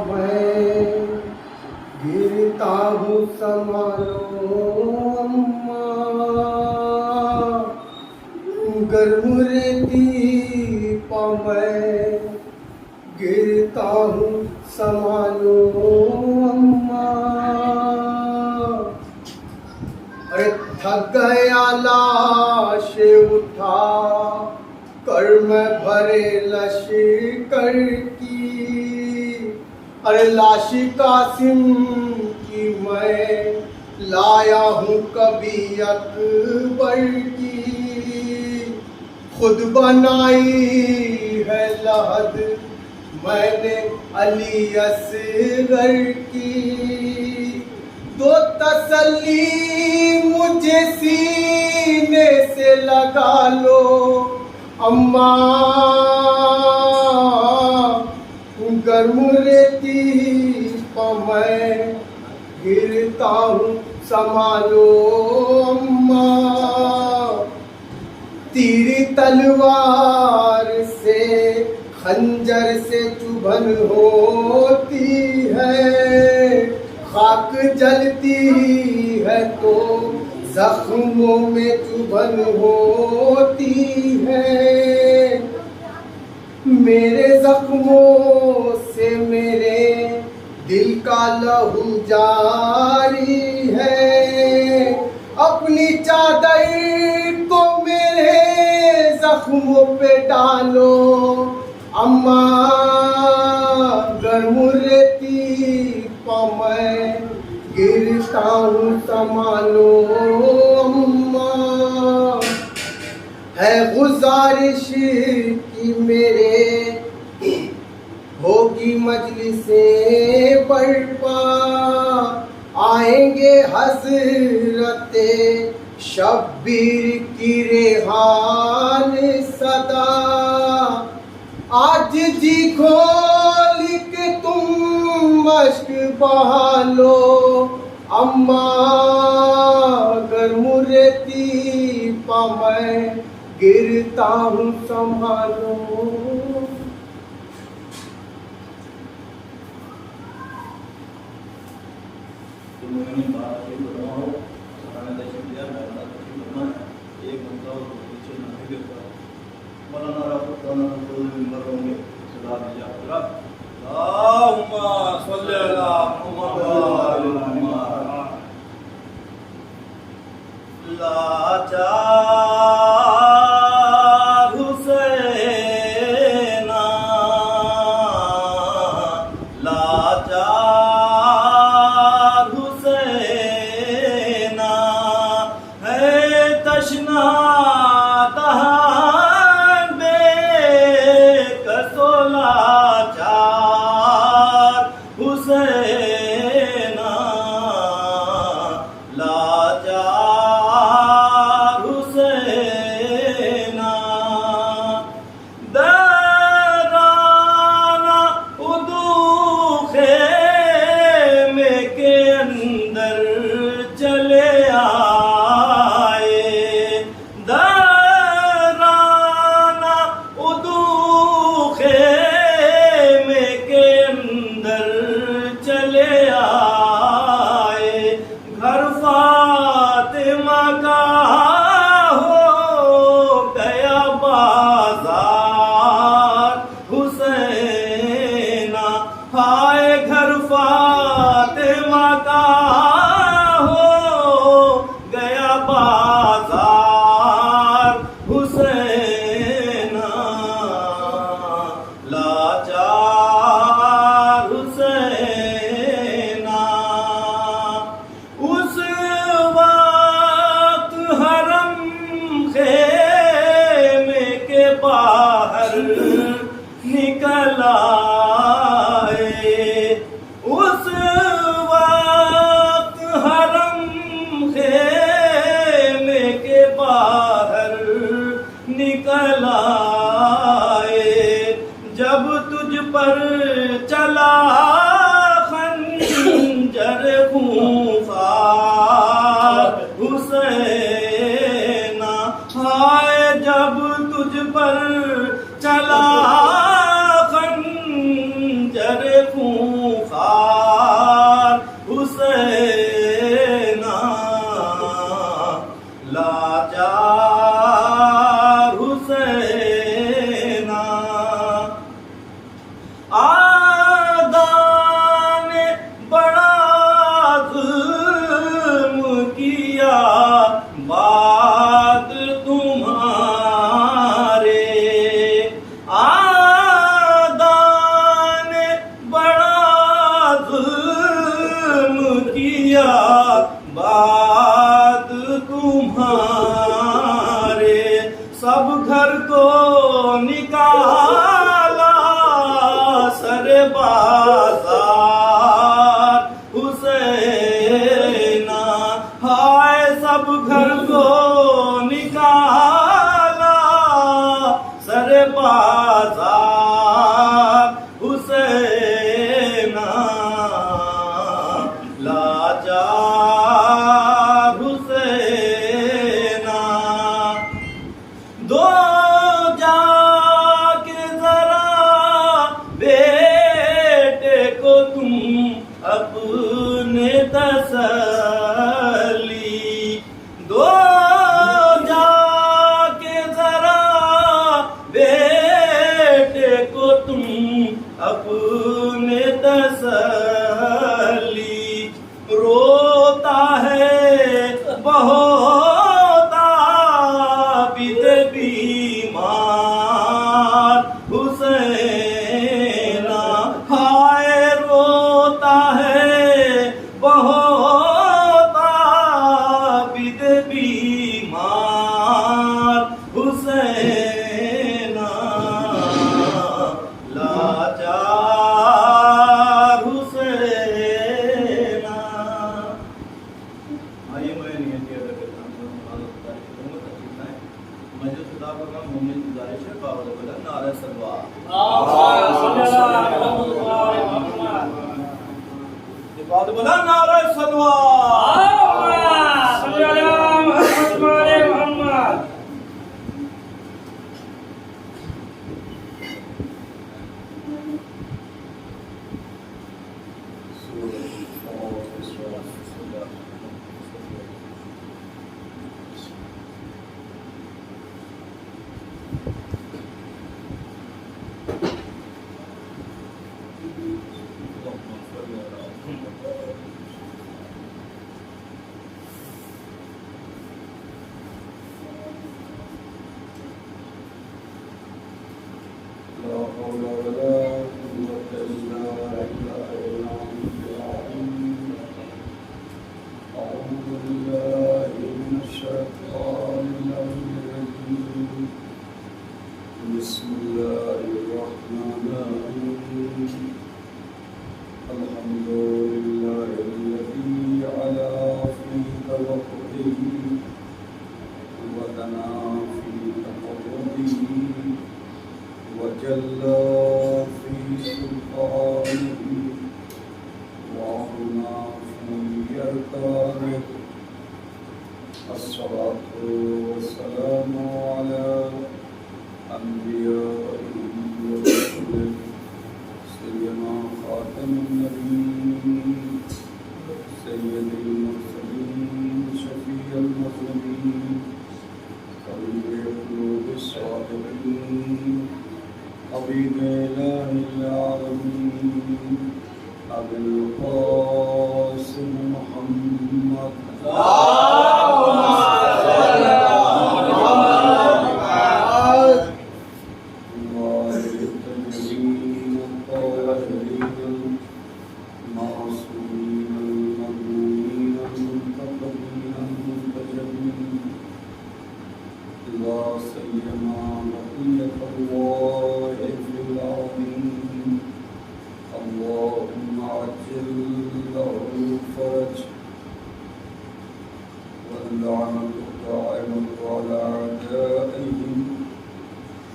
میں گرتا ہوں سنبھالو اماں، گرم رہتی میں گرتا ہوں سنبھالو اماں، ارے تھک گیا لاش اٹھا کر میں بھرے لشکر کی، ارے لاش قاسم کی میں لایا ہوں کبھی اکبر کی، خود بنائی ہے لحد میں نے علی اصغر کی، دو تسلی مجھے سینے سے لگا لو اماں، گرم رہتی میں گرتا ہوں سنبھالو اماں، تیری تلوار سے خنجر سے چبھن ہوتی ہے، خاک جلتی ہے تو زخموں میں چبھن ہوتی ہے، میرے زخموں سے میرے دل کا لہو جاری ہے، اپنی چادر کو میرے زخموں پہ ڈالو اماں، گرم رہتی میں گرتا ہوں سنبھالو اماں، ہے گزارش کی میرے ہوگی مجلسیں برپا، آئیں گے حضرت شبیر کی ریحان صدا، آج جی کھول کے تم مشک بہا لو اماں، گرم رہتی میں گرتا ہوں سنبھالو۔ جب تجھ پر چلا خنجر لاچار خونخوار حسینا، لاچار حسینا، آدھا نے بڑا ظلم کیا بعد تمہارے، آدھا نے بڑا ظلم کیا بعد تمہارے، سب گھر کو نکالا سر بازار حسینا، ہائے سب گھر کو نکالا سر بازار حسینا، لاچار حسینا، دو جا کے ذرا بیٹے کو تم اپنے تسلی، دو جا کے ذرا بیٹے کو تم اپنے تسلی، روتا ہے بہت عابد بیمار حسینا، ہائے روتا ہے بہت عابد بیمار حسینا، لاچار حسینا۔ آئیے میں نیت کی ادا کرتا ہوں، میں جو خطاب کر رہا ہوں مومن گزارش ہے باول بلند نعرہ سلوات، باول بلند نعرہ سلوات، صلی اللہ محمد محمد۔ بسم الله الرحمن الرحيم، الحمد لله الذي على في توكله ودنا في تقربه وجل في سلطانه وعظنا في يركانه، الصلاة والسلام على أنبيائه ورسله سيدنا خاتم النبيين سيد المرسلين شفيع المذنبين طبيب قلوب الصادقين حبيب إله العالمين أبي القاسم محمد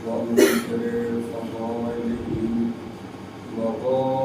ومن شر فضائلهم وغائبهم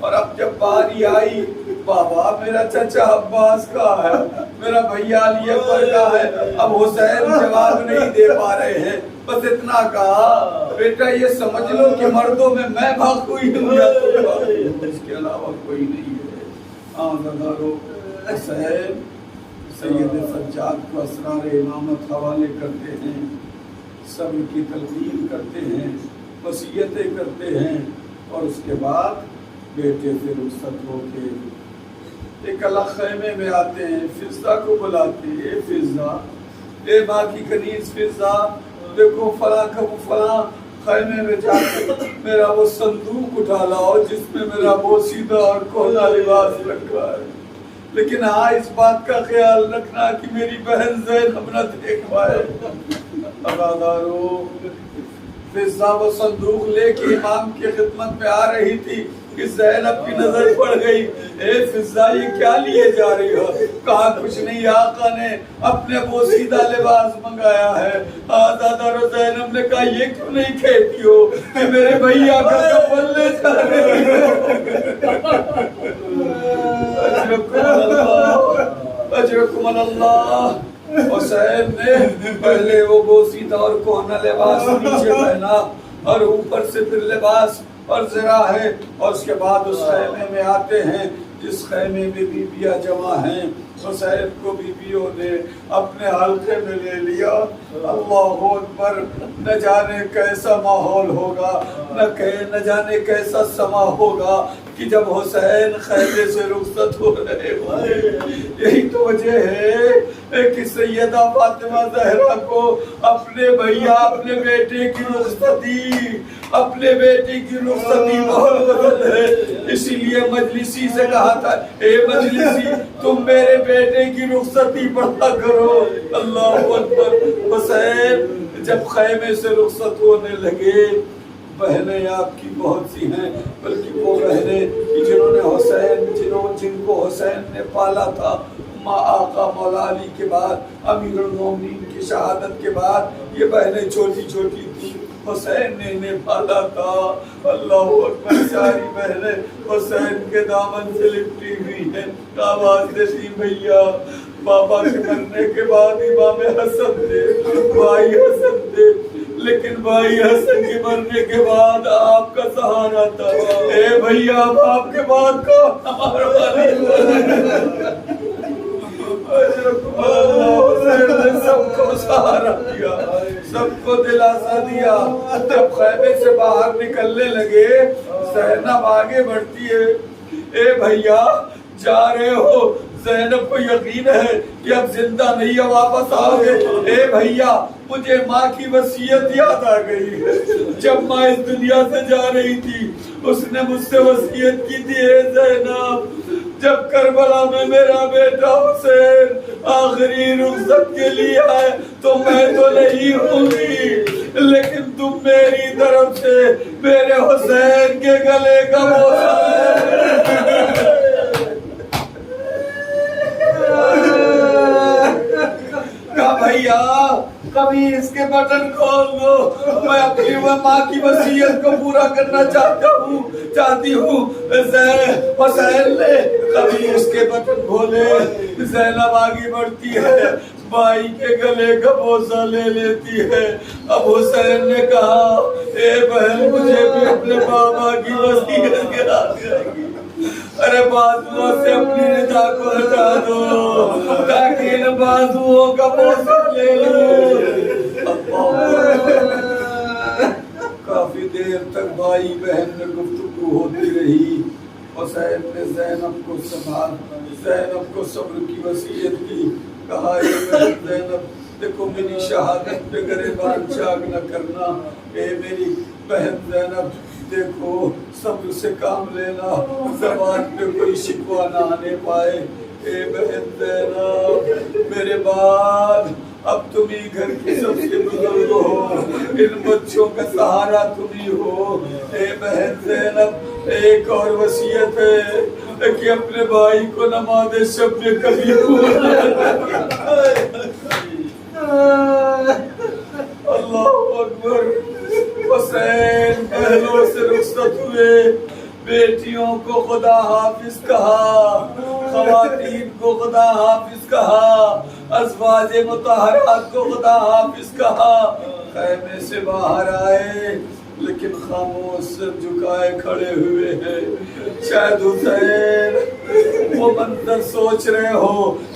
اور اب جب باری آئی بابا میرا چچا عباس کا ہے، میرا بھیا علی اکبر کا ہے، اب حسین جواب نہیں دے پا رہے ہیں، بس اتنا کہا بیٹا یہ سمجھ لو کہ مردوں میں بھاگ ہوئی ہوں یا تم بھاگ، اس کے علاوہ کوئی نہیں ہے۔ آزادارو حسین سید سجاد کو اسرار امامت حوالے کرتے ہیں، صبر کی تلقین کرتے ہیں، وصیتیں کرتے ہیں، اور اس کے بعد بیٹے سے رخصت ہو کے ایک الگ خیمے میں آتے ہیں، فضا کو بلاتے ہیں، اے فضا، اے ماں کی کنیز فضا، دیکھو فلاں کا وہ فلاں خیمے میں جا کے میرا وہ صندوق اٹھا لاؤ جس میں میرا بوسیدہ اور کہنا لباس رکھا ہے، لیکن ہاں اس بات کا خیال رکھنا کہ میری بہن زینب نہ دیکھ پائے۔ عزادارو فضا وہ صندوق لے کے امام کی خدمت میں آ رہی تھی کہ زینب کی نظر پڑ گئی، اے فضا یہ کیا لیے جا رہی ہو؟ کہا کچھ نہیں، آقا نے اپنے بوسیدہ لباس منگایا ہے۔ آزادارو زینب نے کہا یہ کیوں نہیں کہتی ہو کہ میرے بھیا کا کفن لے جا رہی ہو؟ اجرکم اللہ۔ حسین نے پہلے وہ بوسیدہ اور کہنا لباس نیچے پہنا اور اوپر سے پھر لباس اور زرا ہے، اور اس کے بعد اس خیمے میں آتے ہیں جس خیمے میں بیویاں جمع ہیں۔ حسین کو بیویوں نے اپنے حلقے میں لے لیا۔ اللہ اکبر، نہ جانے کیسا ماحول ہوگا، نہ جانے کیسا سما ہوگا کہ جب حسین خیمے سے رخصت ہو رہے ہوں۔ یہی تو وجہ ہے کہ سیدہ فاطمہ زہرا کو اپنے بھیا اپنے بیٹے کی رخصتی بہت پسند ہے، اسی لیے مجلسی سے کہا تھا اے مجلسی تم میرے بیٹے کی رخصتی پڑھا کرو۔ اللہ اکبر۔ حسین جب خیمے سے رخصت ہونے لگے، بہنیں آپ کی بہت سی ہیں، بلکہ وہ بہنیں جنہوں نے جن کو حسین نے پالا تھا، آقا مولا علی کے بعد، امیر المومنین کی شہادت کے بعد یہ بہنیں چھوٹی چھوٹی تھیں، حسین نے انہیں پالا تھا۔ اللہ اکبر، ساری بہنیں حسین کے دامن سے لپٹی ہوئی ہیں، آواز دیتی بھیا بابا کے مرنے کے بعد امام حسن تھے، بھائی حسن تھے، لیکن بھائی حسن کے مرنے کے بعد آپ کا سہارا تھا۔ اے بھیا اب آپ کے بعد کون ہمارا والی؟ حسین نے سب کو سہارا دیا، سب کو دلاسا دیا۔ جب خیمے سے باہر نکلنے لگے، زینب آگے بڑھتی ہے، اے بھیا جا رہے ہو، زینب کو یقین ہے کہ اب زندہ نہیں واپس آؤ گے۔ اے بھیا مجھے ماں کی وصیت یاد آ گئی ہے، جب ماں اس دنیا سے جا رہی تھی اس نے مجھ سے وصیت کی تھی، اے زینب جب کربلا میں میرا بیٹا حسین آخری رخصت کے لیے آئے تو میں تو نہیں ہوں گی، لیکن تم میری طرف سے میرے حسین کے گلے کا بوسہ کہا بھیا کبھی اس کے بٹن کھول دو، میں اپنی ماں کی وصیت کو پورا کرنا چاہتی ہوں۔ حسین نے کبھی اس کے بٹن کھولے، زینب آگے بڑھتی ہے، بھائی کے گلے کا بوسہ لے لیتی ہے۔ اب حسین نے کہا اے بہن مجھے بھی اپنے بابا کی وصیت یاد آئے گی، ارے بازوؤں سے اپنی رضا کو ہٹا دو تاکہ ان بازوؤں کا بوسہ لے لوں۔ کافی دیر تک بھائی بہن میں گفتگو ہوتی رہی۔ حسین نے زینب کو صبر کی وصیت کی، کہا اے زینب دیکھو میری شہادت پہ گریبان چاک نہ کرنا، اے میری بہن زینب دیکھو صبر سے کام لینا، زبان پہ کوئی شکوہ نہ آنے پائے۔ اے بہن زینب میرے بعد اب تم ہی گھر کی سب سے بزرگ ہو، ان بچوں کا سہارا تم ہی ہو۔ اے بہن زینب ایک اور وصیت ہے کہ اپنے بھائی کو نماز شب میں کبھی اللہ اکبر۔ حسین پہلوں سے رخصت ہوئے، بیٹیوں کو خود خدا حافظ کہا، خواتین کو خدا حافظ کہا، ازواج مطہرات کو خدا حافظ کہا، خیمے سے باہر آئے لیکن خاموش سر جھکائے کھڑے ہوئے ہیں۔ شاید حسین وہ منظر سوچ رہے ہو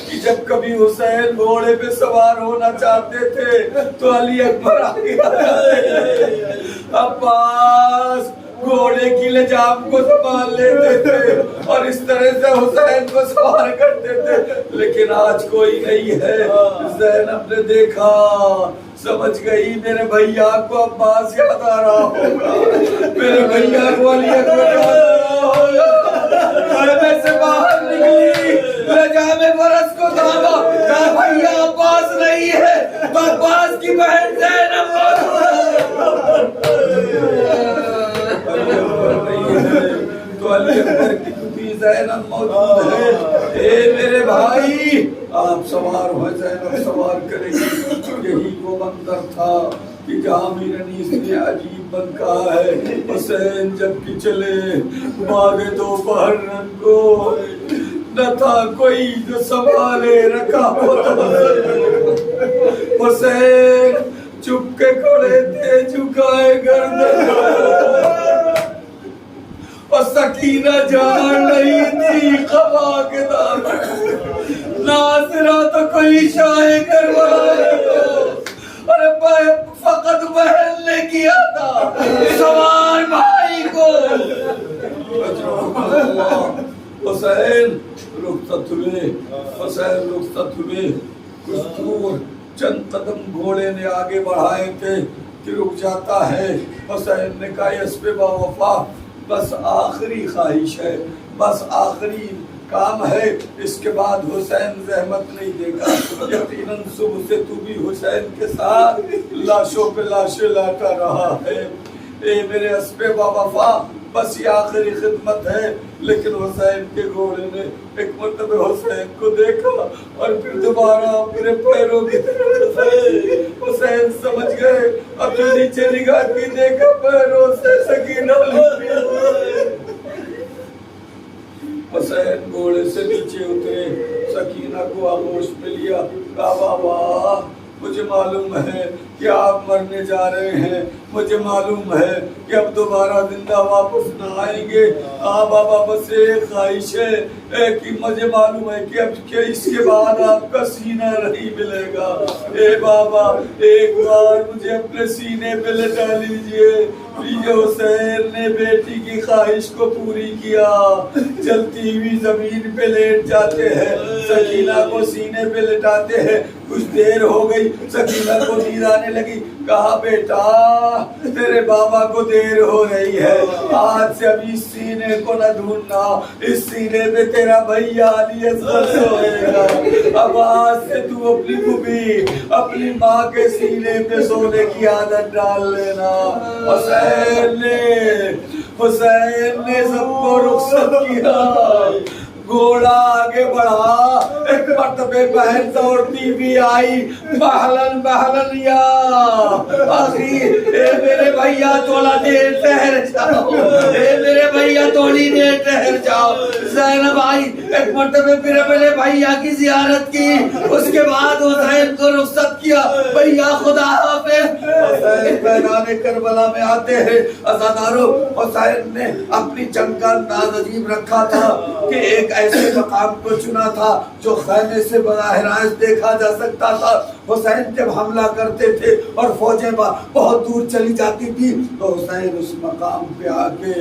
کہ جب کبھی حسین گھوڑے پہ سوار ہونا چاہتے تھے تو علی اکبر آگے آتے، عباس گھوڑے کی لجام کو سنبھال لیتے تھے اور اس طرح سے حسین کو سوار کرتے تھے، لیکن آج کوئی نہیں ہے۔ زینب نے دیکھا، سمجھ گئی میرے بھیا کو عباس یاد آ رہا ہوگا، میرے بھیا کو علی اکبر یاد آ رہا ہوگا، خیمے سے باہر نکلی، لجام فرس کو دھاما، کہا بھیا عباس نہیں ہے تو عباس کی بہن زینب تو علی اکبر کی بیوی زینب موجود ہے۔ اے میرے بھائی آپ سوار ہوئے، زینب سوار کرے گی۔ یہی وہ منظر تھا کہ جہاں میر انیس نے عجیب بن کہا ہے، حسین جب کہ چلے بعد دوپہر رنگ کو نہ تھا کوئی جو سنبھالے رکھا ہوتا، حسین چپ کے کھڑے تھے جھکائے گردن، اور سکینہ جان نہیں تھی قبا کے دامن، ناصرہ تو کوئی شاہ کربلا اور فقط بہن نے کیا تھا سوار بھائی کو۔ حسین رخصت ہوئے، حسین رخصت ہوئے، کچھ دور چند قدم گھوڑے نے آگے بڑھائے تھے کہ رک جاتا ہے۔ حسین نے کہا اسپِ با وفا بس آخری خواہش ہے، بس آخری کام ہے، اس کے بعد حسین زحمت نہیں دے گا۔ یقیناً صبح سے تو بھی حسین کے ساتھ لاشوں پہ لاشیں لاتا رہا ہے۔ اے میرے اسپِ با وفا بس یہ آخری خدمت ہے۔ لیکن حسین کے گھوڑے نے ایک مرتبہ حسین کو دیکھا اور پھر دوبارہ اپنے پیروں کی طرف حسین سمجھ گئے، اب جو نیچے نگاہ کی دیکھا پیروں سے سکینہ لپٹی ہوئی۔ حسین گھوڑے سے نیچے اترے، سکینہ کو آغوش میں لیا، کہا بابا مجھے معلوم ہے کہ آپ مرنے جا رہے ہیں، مجھے معلوم ہے کہ اب دوبارہ زندہ واپس نہ آئیں گے۔ ہاں بابا بس ایک خواہش ہے کہ مجھے معلوم ہے کہ اب کہ اس کے بعد آپ کا سینہ نہیں ملے گا۔ اے بابا ایک بار مجھے اپنے سینے پہ لٹا لیجئے۔ یہ حسین نے بیٹی کی خواہش کو پوری کیا، جلتی ہوئی زمین پہ لیٹ جاتے ہیں، سکینہ کو سینے پہ لٹاتے ہیں۔ کچھ دیر ہو گئی، سکینہ کو نیند آنے لگی، کہا بیٹا تیرے بابا کو دیر ہو رہی ہے، آج سے ابھی اس سینے کو نہ ڈھونڈنا، اس سینے پہ تیرا بھیا علی اصغر سوئے گا۔ اب آج سے تو اپنی پھوپھی اپنی ماں کے سینے پہ سونے کی عادت ڈال لینا۔ حسین نے سب کو رخصت کیا، گھوڑا آگے بڑھا، ایک مرتبہ بہن دوڑتی بھی آئی، بہلن بہلن یا آخری، اے میرے بھیا تھوڑا دیر ٹھہر جاؤ، اے میرے بھیا تھوڑی دیر ٹھہر جاؤ۔ زینب آئی، ایک مرتبہ پھر میرے بھیا کی زیارت کی، اس کے بعد حسین کو رخصت کیا، بھیا خدا حافظ۔ حسین میدان کربلا میں آتے ہیں، عزادارو حسین نے اپنی جنگ کا انداز عجیب رکھا تھا کہ ایک ایسے مقام کو چنا تھا جو خیمے سے براہ راست دیکھا جا سکتا تھا۔ حسین جب حملہ کرتے تھے اور فوجیں بہت دور چلی جاتی تھی تو حسین اس مقام پہ آ کے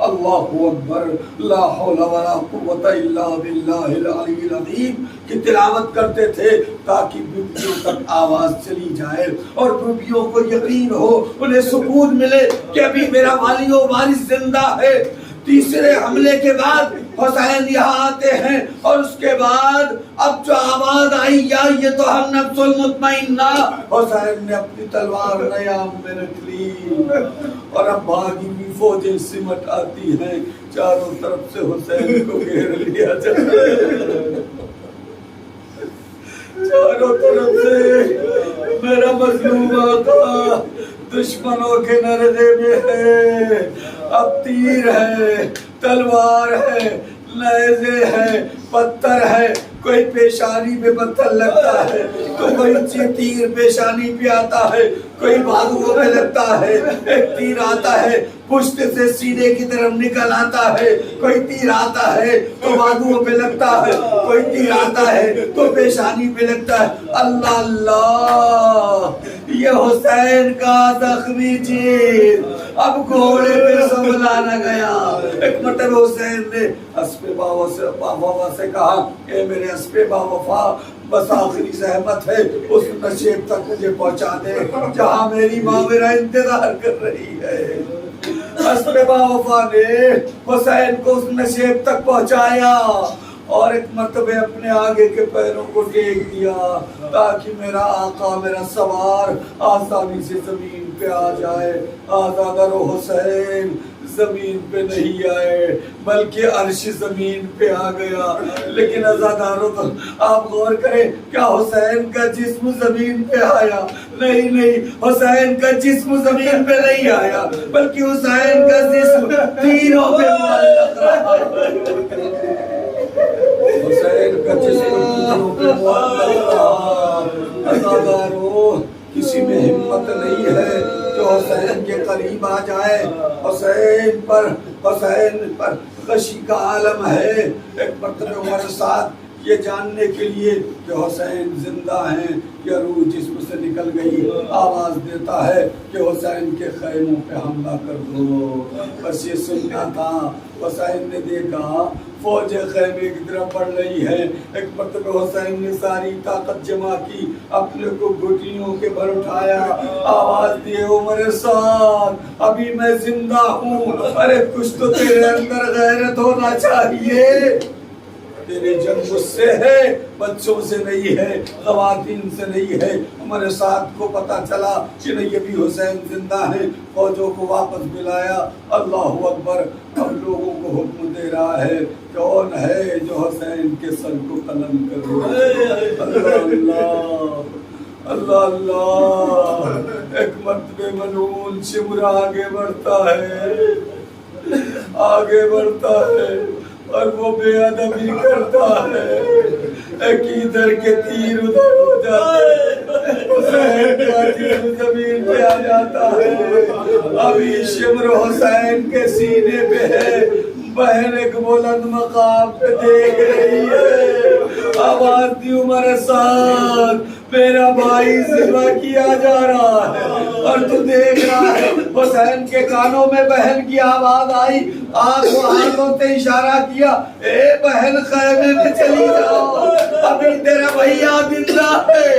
اللہ اکبر لا حول ولا قوت الا باللہ العلی العظیم کی تلاوت کرتے تھے تاکہ بیویوں تک آواز چلی جائے اور بیویوں کو یقین ہو، انہیں سکون ملے کہ ابھی میرا والی و وارث زندہ ہے۔ تیسرے حملے کے بعد حسین یہاں آتے ہیں اور اس کے بعد اب جو آواز آئی یا یہ تو ہم نفس المطمئنہ، حسین نے اپنی تلوار نیام میں رکھ لی اور اب بھاگی ہوئی فوجیں سمٹ آتی ہیں، چاروں طرف سے حسین کو گھیر لیا جاتا ہے، چاروں طرف سے میرا مظلوم آقا دشمنوں کے نردے میں ہے، اب تیر ہے، تلوار ہے، نیزے ہے، پتھر ہے، کوئی پیشانی پہ پتھر لگتا ہے تو کوئی تیر پیشانی پہ آتا ہے، کوئی بازو پہ لگتا ہے، ایک تیر آتا ہے پشت سے سینے کی طرف نکل آتا ہے، کوئی تیر آتا ہے تو بازو پہ لگتا ہے، کوئی تیر آتا ہے تو پیشانی پہ لگتا ہے۔ اللہ اللہ، یہ حسین کا زخمی چیز اب گھوڑے پہ سنبھلا نہ گیا۔ ایک مرتبہ حسین نے اسپِ باوفا سے کہا کہ میرے اسپِ باوفا بس آخری زحمت ہے، اس نشیب تک مجھے پہنچا دے جہاں میری ماں میرا انتظار کر رہی ہے۔ اسپِ باوفا نے حسین کو اس نشیب تک پہنچایا اور ایک مرتبہ اپنے آگے کے پیروں کو ٹیک دیا تاکہ میرا آقا، میرا سوار آسانی سے زمین پہ آ جائے۔ آزادہ رو حسین زمین پہ نہیں آئے بلکہ عرش زمین پہ آ گیا۔ لیکن عزاداروں تو آپ غور کریں، کیا حسین کا جسم زمین پہ آیا؟ نہیں نہیں، حسین کا جسم زمین پہ نہیں آیا بلکہ حسین کا جسم تیروں پہ معلق رہا۔ حسین کا جسم تیروں پہ معلق رہا۔ عزاداروں، کسی میں ہمت نہیں ہے جو حسین کے قریب آ جائے۔ حسین پر غشی کا عالم ہے۔ ایک مرتبہ عمر سعد یہ جاننے کے لیے کہ حسین زندہ ہیں یا روح جسم سے نکل گئی، آواز دیتا ہے کہ حسین کے خیموں پہ حملہ کر دو۔ بس یہ سننا تھا۔ حسین نے دیکھا فوج خیمے کی طرف بڑھ رہی ہے۔ ایک مرتبہ حسین نے ساری طاقت جمع کی، اپنے کو گھٹنوں کے بھر اٹھایا، آواز دیے عمر سعد ابھی میں زندہ ہوں۔ ارے کچھ تو تیرے اندر غیرت ہونا چاہیے۔ تیرے جنگ مجھ سے ہے، بچوں سے نہیں ہے، خواتین سے نہیں ہے۔ عمر سعد کو پتا چلا کہ نہیں ابھی حسین زندہ ہے، فوجوں کو واپس بلایا۔ اللہ اکبر، اب لوگوں کو حکم دے رہا ہے کون ہے جو حسین کے سر کو قلم کر رہا ہے؟ اللہ اللہ اللہ۔ ایک مرتبہ ملعون شمر آگے بڑھتا ہے، آگے بڑھتا ہے اور وہ بے ادبی کرتا ہے۔ ایک ادھر کے تیر ادھر ہو جاتے ہیں، حسین کا تیر زمین پہ آ جاتا ہے۔ ابھی شمر حسین کے سینے پہ ہے، بہن ایک بلند مقام پہ دیکھ رہی ہے۔ آواز دی عمر سعد میرا بھائی ذبح کیا جا رہا ہے اور تو دیکھ رہا ہے۔ حسین کے کانوں میں بہن کی آواز آئی، آنکھ و ہاتھوں سے اشارہ کیا، اے بہن خیمے میں چلی جاؤ، ابھی تیرا بھیا زندہ ہے۔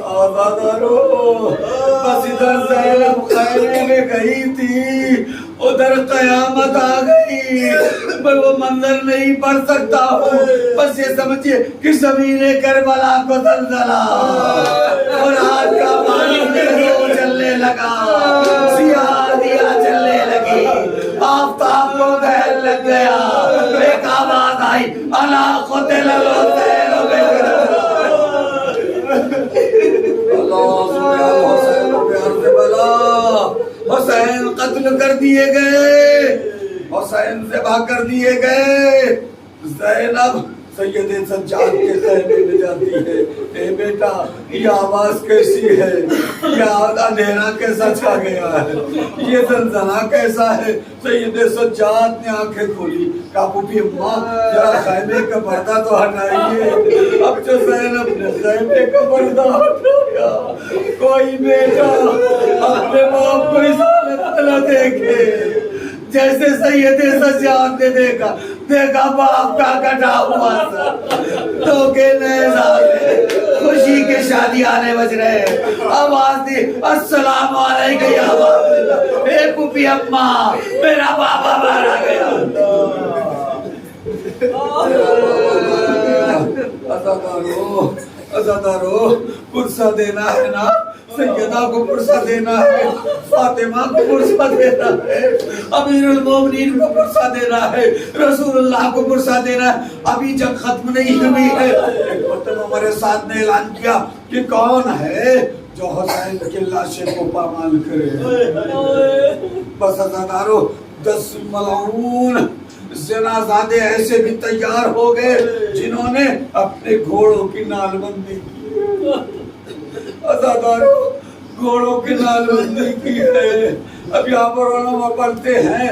آزادارو، بس ادھر زینب خیمے میں گئی تھی، ادھر قیامت آ گئی۔ میں وہ منظر نہیں پڑھ سکتا ہوں، بس یہ سمجھئے کہ زمین کربلا کو زلزلہ اور آگ کا پانی میں چلنے لگا، سیاہ دیا چلنے لگی، آفتاب کو دہن لگ گیا۔ ایک آواز آئی، الا قتل الحسین حسین قتل کر دیے گئے، حسین ذبح کر دیے گئے۔ زینب سید سجاد کے خیمے میں جاتی ہے، اے بیٹا یہ آواز کیسی ہے، یہ اندھیرا کیسا چھا گیا ہے، یہ زلزلہ کیسا ہے۔ سید سجاد نے آنکھیں کھولی، کہا پھوپھی اماں ذرا خیمے کا پردہ تو ہٹائیے۔ اب جو زینب نے خیمے کا پردہ ہٹایا، کوئی بیٹا اپنے باپ کو اس حالت نہ دیکھے جیسے سید سجاد نے دیکھا باپ کا کٹا ہوا سر، تو کے نیزہ میں خوشی کے شادی آنے بج رہے ہیں۔ آواز دی، السلام علیکم یا باپ اللہ، اے پھوپھی اماں میرا بابا مارا گیا۔ عزادارو پرسہ دینا ہے نا، سیدہ کو پرسہ دینا ہے، فاطمہ کو پرسہ دینا ہے، امیر المومنین کو پرسہ دینا ہے، رسول اللہ کو پرسہ دینا ہے۔ ابھی جنگ ختم نہیں ہوئی ہے۔ ایک مرتبہ عمر سعد نے اعلان کیا کہ کون ہے جو حسین کی لاشیں کو پامال کرے۔ بس عزادارو 10 ملعون زنا زادے ایسے بھی تیار ہو گئے جنہوں نے اپنے گھوڑوں کی نال بندی کی. عزاداروں گھوڑوں کی نال بندی کی ہے. اب یہاں پر علماء پڑھتے ہیں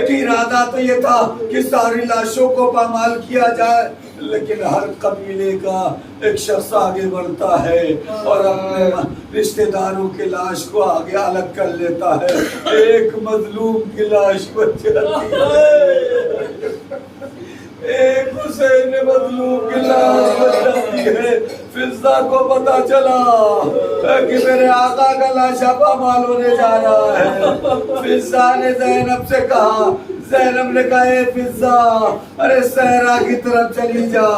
کہ ارادہ تو یہ تھا کہ ساری لاشوں کو پامال کیا جائے، لیکن ہر قبیلے کا ایک شخص آگے بڑھتا ہے اور اپنے رشتہ داروں کی لاش کو آگے الگ کر لیتا ہے. ایک مظلوم کی لاش بچ جاتی ہے، ایک حسین مظلوم کی لاش بچ جاتی ہے. فضہ کو پتا چلا کہ میرے آقا کا لاشا پامال ہونے جا رہا ہے. فضہ نے زینب سے کہا، زینب نے کہا اے فضہ ارے صحرا کی طرف چلی جا،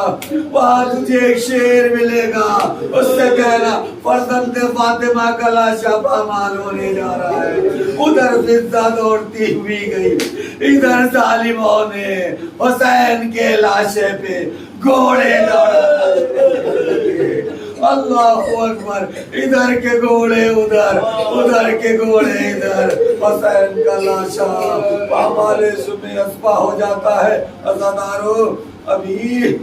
وہاں تجھے ایک شیر ملے گا، اس سے کہنا فرزند فاطمہ کا لاشا پامال ہونے جا رہا ہے. ادھر فضہ دوڑتی ہوئی گئی، ادھر ظالموں نے حسین کے لاشے پہ گھوڑے دوڑا. اللہ اکبر، ادھر کے گھوڑے ادھر، ادھر کے گھوڑے ادھر. حسین کا لاشا پامال سمِ اسپا ہو جاتا ہے. عزادارو ابھی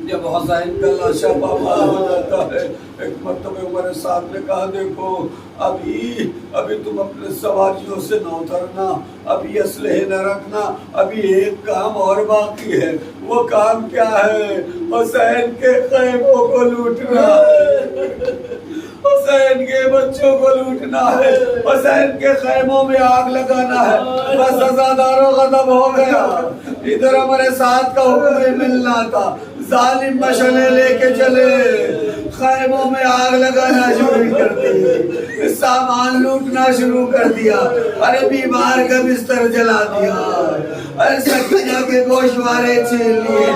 جب حسین کا لاشا پامال ہو جاتا ہے، ایک مرتبہ عمر صاحب نے کہا دیکھو ابھی تم اپنے سواریوں سے نہ اترنا، ابھی اسلحے نہ رکھنا، ابھی ایک کام اور باقی ہے. وہ کام کیا ہے؟ حسین کے خیموں کو لوٹنا ہے، حسین کے بچوں کو لوٹنا ہے، حسین کے خیموں میں آگ لگانا ہے. بس عزاداروں غضب ہو گیا. ادھر ہمارے ساتھ کا حکم ملنا تھا، ظالم مشعلیں لے کے چلے، خیموں میں آگ لگانا شروع کر دی، سامان لوٹنا شروع کر دیا. ارے بیمار کا بستر جلا دیا، ارے سکینہ کے گوشوارے چھین لیے.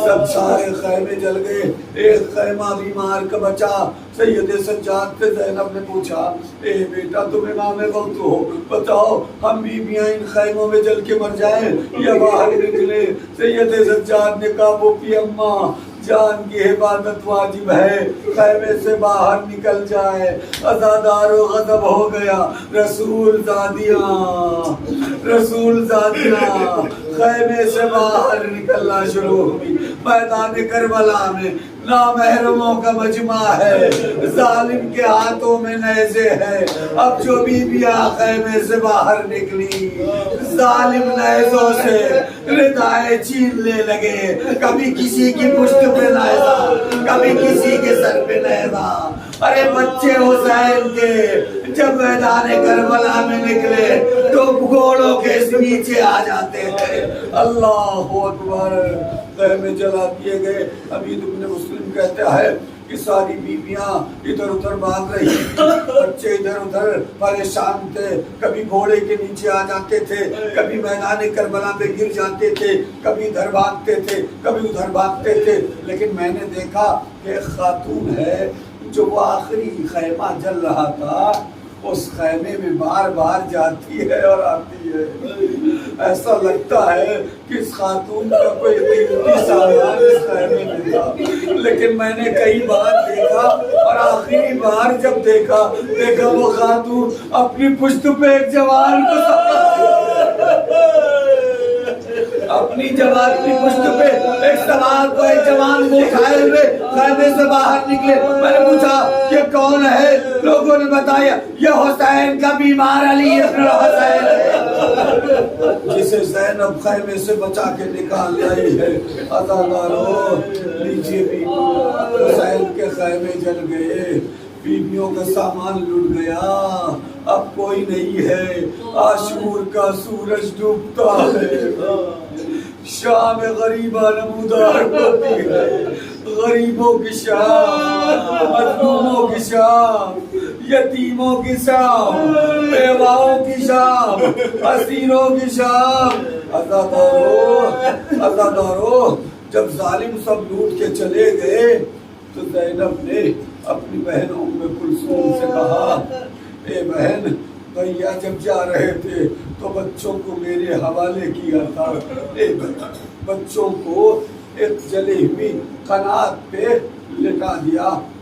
سب سارے خیمے جل گئے، ایک خیمہ بیمار کا بچا. سید سجاد سے زینب نے پوچھا اے بیٹا تم امام وقت ہو، بتاؤ ہم بیویاں ان خیموں میں جل کے مر جائیں یا باہر نکلے؟ سید سجاد نے کہا پوپی اماں جان کی حفاظت واجب ہے، خیمے سے باہر نکل جائے. عزادارو غضب ہو گیا. رسول زادیاں خیمے سے باہر نکلنا شروع ہوئی. میدان کربلا میں نامحرموں کا مجمع ہے، ظالم کے ہاتھوں میں نیزے ہے. اب جو بیویاں خیمے سے باہر نکلی، ظالم نیزوں سے ردائیں چھیننے لگے. کبھی کسی کی پشت پہ نیزہ، کبھی کسی کے سر پہ نیزہ. ارے بچے حسین کے جب میدان کربلا میں نکلے تو گھوڑوں کے نیچے آ جاتے تھے. اللہ اکبر. خیمے جلا دیے گئے. ابھی ابن مسلم کہتا ہے کہ ساری بیویاں ادھر ادھر بھاگ رہی، بچے ادھر ادھر پریشان تھے. کبھی گھوڑے کے نیچے آ جاتے تھے، کبھی میدان کربلا پہ گر جاتے تھے، کبھی ادھر بھاگتے تھے، کبھی ادھر بھاگتے تھے. لیکن میں نے دیکھا کہ ایک خاتون ہے جو وہ آخری خیمہ جل رہا تھا اس خیمے میں بار بار جاتی ہے اور آتی ہے. ایسا لگتا ہے کہ اس خاتون کا کوئی قیمتی سامان اس خیمے میں تھا. لیکن میں نے کئی بار دیکھا اور آخری بار جب دیکھا وہ خاتون اپنی پشت پہ ایک جوان کو اپنی جوان کی پشت پہ ایک سوار کو ایک جوان کو اٹھائے ہوئے خیمے سے باہر نکلے. میں نے پوچھا یہ کون ہے؟ لوگوں نے بتایا یہ حسین کا بیمار علی ابن حسین ہے جسے زینب خیمے سے بچا کے نکال لائی ہے. عزادارو لیجیے بھی حسین کے خیمے جل گئے، بیویوں کا سامان لٹ گیا، اب کوئی نہیں ہے. عاشور کا سورج ڈوبتا ہے، شام غریبہ نمودار ہوتی ہے. غریبوں کی شام، مظلوموں کی شام، یتیموں کی شام، بیواؤں کی شام، اسیروں کی شام. عزادارو جب ظالم سب لوٹ کے چلے گئے تو زینب نے اپنی بہن ام کلثوم سے کہا اے بہن بھیا جب جا رہے تھے تو بچوں کو میرے حوالے کیا تھا. بچوں کو ایک جلی ہوئی قنات پہ لٹا دیا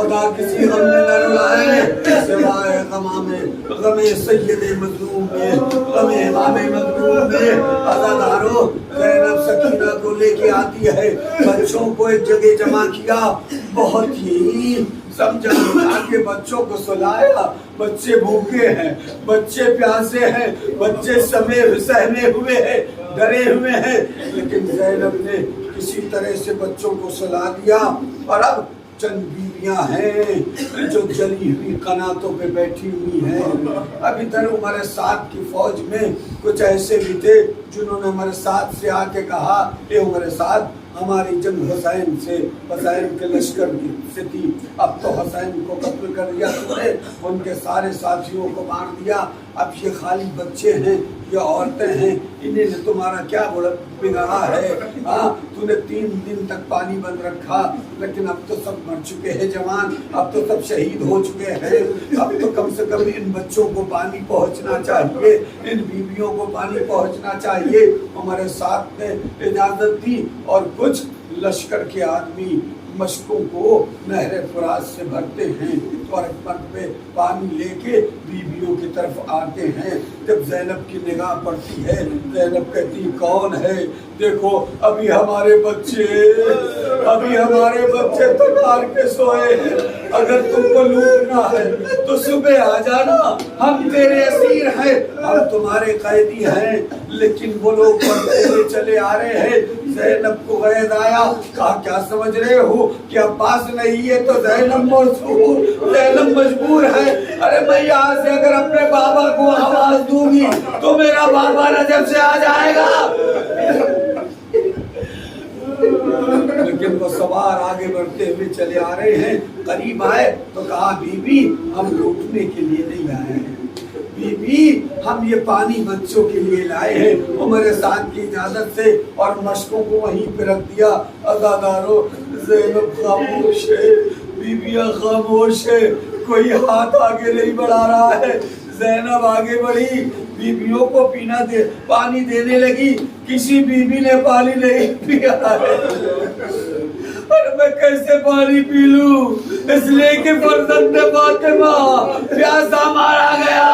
خدا کسی غم میں نہ رلائے سوائے غم سید مظلوم میں، غم امام مظلوم میں۔ عزادارو، زینب سکینہ کو لے کے آتی ہے، بچوں کو ایک جگہ جمع کیا، بہت ہی سمجھا کے بچوں کو سلایا۔ بچے بھوکے ہیں، بچے پیاسے ہیں، بچے سہمے ہوئے ہیں، ڈرے ہوئے ہیں، لیکن زینب نے کسی طرح سے بچوں کو سلا دیا۔ اور اب چند بیویاں ہیں جو جلی ہوئی قناتوں پہ بیٹھی ہوئی ہیں۔ اب ادھر عمر سعد کی فوج میں کچھ ایسے بھی تھے جنہوں نے عمر سعد سے آ کے کہا، اے عمر سعد، ہماری جنگ حسین سے، حسین کے لشکر سے تھی، اب تو حسین کو قتل کر دیا تو نے، ان کے سارے ساتھیوں کو مار دیا، اب یہ خالی بچے ہیں، یہ عورتیں ہیں، انہیں نے تمہارا کیا بگاڑا ہے؟ ہاں، تو نے 3 دن تک پانی بند رکھا، لیکن اب تو سب مر چکے ہیں جوان، اب تو سب شہید ہو چکے ہیں، اب تو کم سے کم ان بچوں کو پانی پہنچنا چاہیے، ان بیویوں کو پانی پہنچنا چاہیے۔ ہمارے ساتھ نے اجازت دی اور کچھ لشکر کے آدمی مشکوں کو نہر فرات سے بھرتے ہیں اور ایک مرد پہ پانی لے کے بیویوں کی طرف آتے ہیں۔ جب زینب کی نگاہ پڑتی ہے، زینب کہتی کون ہے؟ دیکھو ابھی ہمارے بچے تو مار کے سوئے ہیں، اگر تم کو لوٹنا ہے تو صبح آ جانا، ہم تیرے اسیر ہیں، ہم تمہارے قیدی ہیں۔ لیکن وہ لوگ پڑھتے ہوئے چلے آ رہے ہیں۔ زینب کو غیظ آیا، کہا کیا سمجھ رہے ہو کہ عباس نہیں ہے تو زینب مجبور ہے؟ ارے میں یہاں سے اگر اپنے بابا کو آواز دوں گی تو میرا بابا نجف سے آ جائے گا۔ لیکن وہ سوار آگے بڑھتے ہوئے چلے آ رہے ہیں، قریب آئے تو کہا بی بی ہم لوٹنے کے لیے نہیں آئے ہیں، بی بی ہم یہ پانی بچوں کے لیے لائے ہیں، عمر سعد کی اجازت سے، اور مشکوں کو وہیں پہ رکھ دیا۔ عزادارو، زینب خاموش ہے، بیویاں خاموش ہے، کوئی ہاتھ آگے نہیں بڑھا رہا ہے۔ زینب آگے بڑھی، بیویوں کو پانی دینے لگی، کسی بیوی نے پانی نہیں پیا ہے۔ اور میں کیسے پانی پی لوں؟ اس لیے کہ فرزند فاطمہ پیاسا مارا گیا،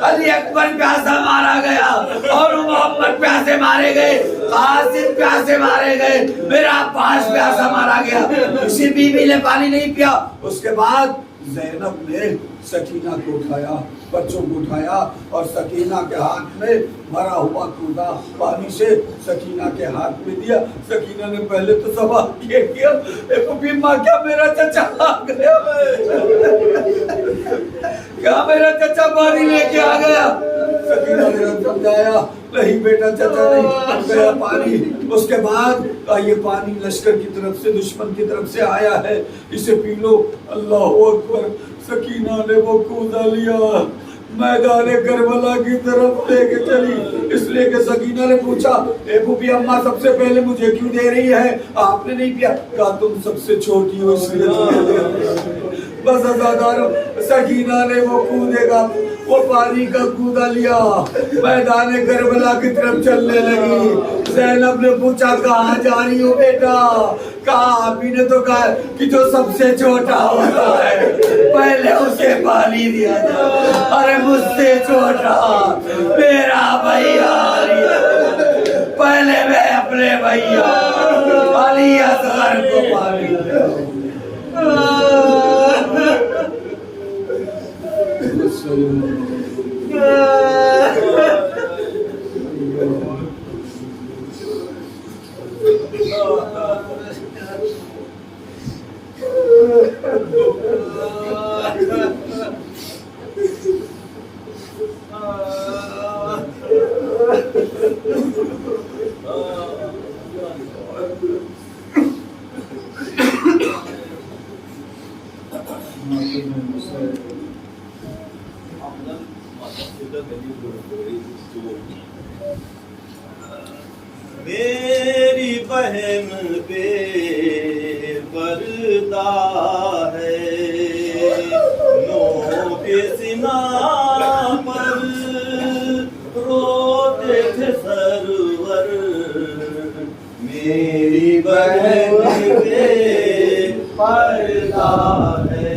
علی اکبر پیاسا مارا گیا، اور محمد پیاسے مارے گئے، قاسم پیاسے مارے گئے، میرا عباس پیاسا مارا گیا، کسی بیوی نے پانی نہیں پیا۔ اس کے بعد زینب نے سکینہ کو اٹھایا، بچوں کو اٹھایا اور سکینہ کے ہاتھ میں بھرا ہوا کوزہ پانی سے سکینہ کے ہاتھ میں دیا۔ سکینہ نے پہلے تو سوال کیا ماں کیا میرا چچا آ گیا؟ کیا میرا چچا پانی لے کے آ گیا؟ سکینہ نے سمجھایا نہیں بیٹا، چچا نہیں گیا پانی۔ اس کے بعد یہ پانی لشکر کی طرف سے، دشمن کی طرف سے آیا ہے، اسے پی لو۔ اللہ اکبر۔ سکینہ نے وہ کوزہ لیا، میدان کربلا کی طرف لے کے چلی، اس لیے کہ سکینہ نے پوچھا اے پھوپھی اماں سب سے پہلے مجھے کیوں دے رہی ہے؟ آپ نے نہیں پیا؟ کہا تم سب سے چھوٹی ہو اس لیے۔ بس عزادارو، سکینہ نے وہ کودے گا، وہ پانی کا کوزہ لیا، میدان کربلا کی طرف چلنے لگی۔ زینب نے پوچھا کہاں جا رہی ہو بیٹا؟ کہا آپ ہی نے تو کہا کہ جو سب سے چھوٹا ہوتا ہے پہلے اسے پانی دیا جائے۔ ارے مجھ سے چھوٹا میرا بھیا پہلے میں اپنے بھیا علی اصغر کو پانی دیا۔ میری بہن بے پردہ ہے، نو کے سنا پر روتے تھے سرور، میری بہن بے پردہ ہے۔